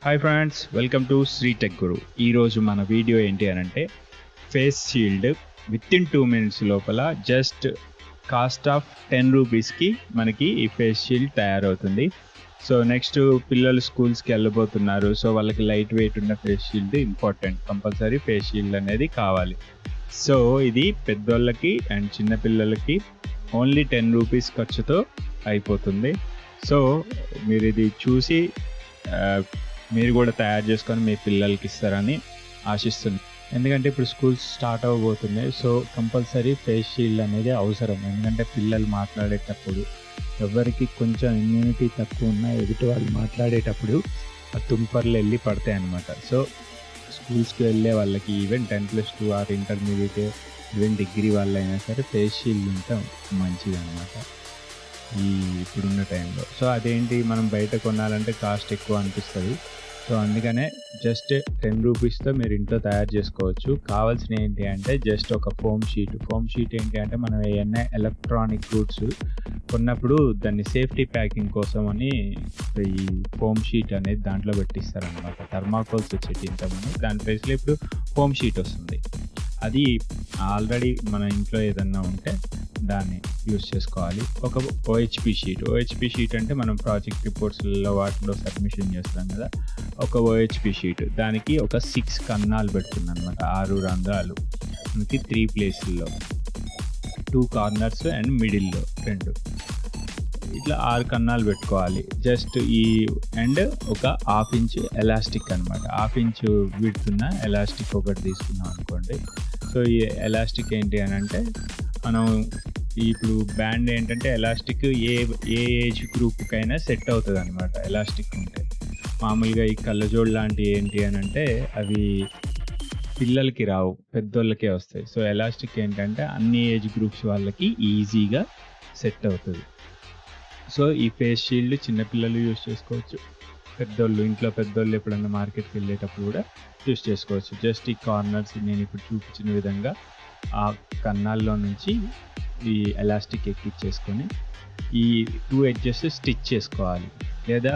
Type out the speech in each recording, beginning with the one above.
Hi friends, welcome to Shri tech guru. ఈరోజు మన వీడియో ఏంటి అని అంటే face shield within 2 minutes లోపల జస్ట్ కాస్ట్ ఆఫ్ 10 రూపీస్కి మనకి ఈ ఫేస్ షీల్డ్ తయారవుతుంది. సో నెక్స్ట్ పిల్లలు స్కూల్స్కి వెళ్ళబోతున్నారు. సో వాళ్ళకి లైట్ వెయిట్ ఉన్న face shield important, compulsory face shield అనేది కావాలి. సో ఇది పెద్దోళ్ళకి అండ్ చిన్నపిల్లలకి ఓన్లీ 10 రూపీస్ ఖర్చుతో అయిపోతుంది. సో మీరు ఇది చూసి మీరు కూడా తయారు చేసుకొని మీ పిల్లలకి ఇస్తారని ఆశిస్తున్నాను. ఎందుకంటే ఇప్పుడు స్కూల్స్ స్టార్ట్ అవ్వబోతున్నాయి. సో కంపల్సరీ ఫేస్ షీల్డ్ అనేది అవసరం. ఎందుకంటే పిల్లలు మాట్లాడేటప్పుడు ఎవరికి కొంచెం ఇమ్యూనిటీ తక్కువ ఉన్నా ఎదుటి వాళ్ళు మాట్లాడేటప్పుడు ఆ తుంపర్లు వెళ్ళి పడతాయి అన్నమాట. సో స్కూల్స్కి వెళ్ళే వాళ్ళకి even 10+2 are intermediate even degree వాళ్ళైనా సరే ఫేస్ షీల్డ్ ఉంటే మంచిది అన్నమాట ఈ ఇప్పుడున్న టైంలో. సో అదేంటి, మనం బయట కొనాలంటే కాస్ట్ ఎక్కువ అనిపిస్తుంది. సో అందుకనే జస్ట్ 10 రూపీస్తో మీరు ఇంట్లో తయారు చేసుకోవచ్చు. కావాల్సిన ఏంటి అంటే జస్ట్ ఒక ఫోమ్ షీట్ ఏంటి అంటే మనం ఏమైనా ఎలక్ట్రానిక్ గూడ్స్ కొన్నప్పుడు దాన్ని సేఫ్టీ ప్యాకింగ్ కోసం అని ఈ ఫోమ్ షీట్ అనేది దాంట్లో పెట్టిస్తారనమాట. థర్మాకోల్స్ వచ్చేటి ఇంతకుముందు, దాని ప్లేస్లో ఇప్పుడు ఫోమ్ షీట్ వస్తుంది. అది ఆల్రెడీ మన ఇంట్లో ఏదన్నా ఉంటే దాన్ని యూస్ చేసుకోవాలి. ఒక ఓహెచ్పి షీట్ అంటే మనం ప్రాజెక్ట్ రిపోర్ట్స్లలో వాటిలో సబ్మిషన్ చేస్తాం కదా, ఒక ఓహెచ్పి షీట్ దానికి ఒక 6 కన్నాలు పెడుతుంది అనమాట. 6 రంధ్రాలు మనకి 3 ప్లేసుల్లో, 2 కార్నర్స్ అండ్ మిడిల్లో 2, ఇట్లా 6 కన్నాలు పెట్టుకోవాలి. జస్ట్ ఈ అండ్ ఒక 1/2 ఇంచ్ ఎలాస్టిక్ అనమాట. 1/2 ఇంచ్ విడుతున్న ఎలాస్టిక్ ఒకటి తీసుకున్నాం అనుకోండి. సో ఈ ఎలాస్టిక్ ఏంటి అని అంటే మనం ఇప్పుడు బ్యాండ్ ఏంటంటే ఎలాస్టిక్ ఏ ఏజ్ గ్రూప్కైనా సెట్ అవుతుంది అనమాట. ఎలాస్టిక్ ఉంటే మామూలుగా ఈ కళ్ళజోడు లాంటివి ఏంటి అని అంటే అవి పిల్లలకి రావు, పెద్దోళ్ళకే వస్తాయి. సో ఎలాస్టిక్ ఏంటంటే అన్ని ఏజ్ గ్రూప్స్ వాళ్ళకి ఈజీగా సెట్ అవుతుంది. సో ఈ ఫేస్ షీల్డ్ చిన్నపిల్లలు యూస్ చేసుకోవచ్చు, ఇంట్లో పెద్దోళ్ళు ఎప్పుడన్నా మార్కెట్కి వెళ్ళేటప్పుడు కూడా యూస్ చేసుకోవచ్చు. జస్ట్ ఈ కార్నర్స్ నేను ఇప్పుడు చూపించిన విధంగా ఆ కన్నాల్లో నుంచి ఈ ఎలాస్టిక్ ఎక్కిచ్చేసుకొని ఈ 2 ఎడ్జెస్ స్టిచ్ చేసుకోవాలి. లేదా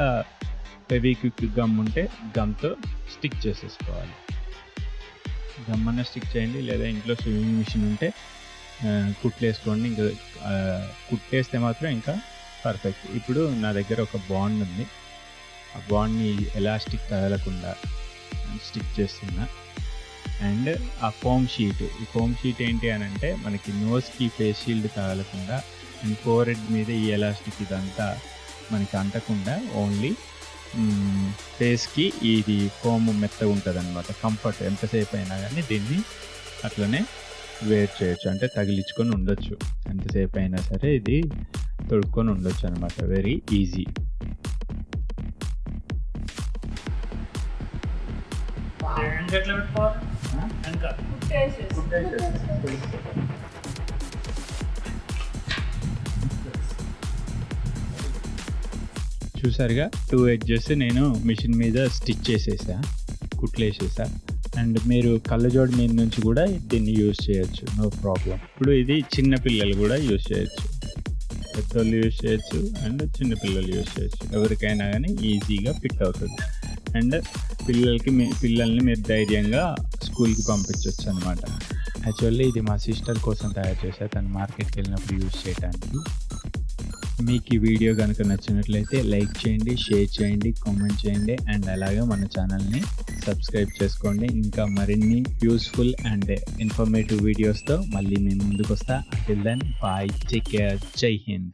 ఫెవిక్విక్ గమ్ ఉంటే గమ్తో స్టిక్ చేసేసుకోవాలి. గమ్ అన్న స్టిక్ చేయండి, లేదా ఇంట్లో స్విమ్మింగ్ మిషన్ ఉంటే కుట్లేసుకోండి. ఇంకా కుట్టేస్తే మాత్రం ఇంకా పర్ఫెక్ట్. ఇప్పుడు నా దగ్గర ఒక బాండ్ ఉంది. ఆ బాండ్ని ఎలాస్టిక్ కదలకుండా స్టిక్ చేస్తున్నా. అండ్ ఆ ఫోమ్ షీట్ ఏంటి అని అంటే మనకి నోస్కి ఫేస్ షీల్డ్ తగలకుండా అండ్ ఫోర్హెడ్ మీద ఈ ఎలాస్టిక్ ఇదంతా మనకి అంటకుండా ఓన్లీ ఫేస్కి ఇది ఫోమ్ మెత్తగా ఉంటుంది అనమాట. కంఫర్ట్ ఎంతసేపు అయినా కానీ దీన్ని అట్లనే వేర్ చేయొచ్చు, అంటే తగిలించుకొని ఉండొచ్చు. ఎంతసేపు అయినా సరే ఇది తొడుక్కొని ఉండొచ్చు అనమాట. Very easy. చూసారుగా 2 ఎడ్జెస్ నేను మిషన్ మీద స్టిచ్ చేసేసా, కుట్లేసేసా. అండ్ మీరు కళ్ళజోడు మీద నుంచి కూడా దీన్ని యూజ్ చేయొచ్చు, నో ప్రాబ్లం. ఇప్పుడు ఇది చిన్నపిల్లలు కూడా యూజ్ చేయొచ్చు, పెద్దోళ్ళు యూజ్ చేయొచ్చు అండ్ చిన్నపిల్లలు యూజ్ చేయొచ్చు. ఎవరికైనా కానీ ఈజీగా ఫిట్ అవుతుంది. అండ్ పిల్లల్ని మీరు ధైర్యంగా స్కూల్కి పంపించవచ్చు అనమాట. యాక్చువల్లీ ఇది మా సిస్టర్ కోసం తయారు చేశా, తను మార్కెట్కి వెళ్ళినప్పుడు యూజ్ చేయడానికి. మీకు ఈ వీడియో కనుక నచ్చినట్లయితే లైక్ చేయండి, షేర్ చేయండి, కామెంట్ చేయండి అండ్ అలాగే మన ఛానల్ని సబ్స్క్రైబ్ చేసుకోండి. ఇంకా మరిన్ని యూస్ఫుల్ అండ్ ఇన్ఫర్మేటివ్ వీడియోస్తో మళ్ళీ మేము ముందుకు వస్తా. Until then bye, take care, జై హింద్.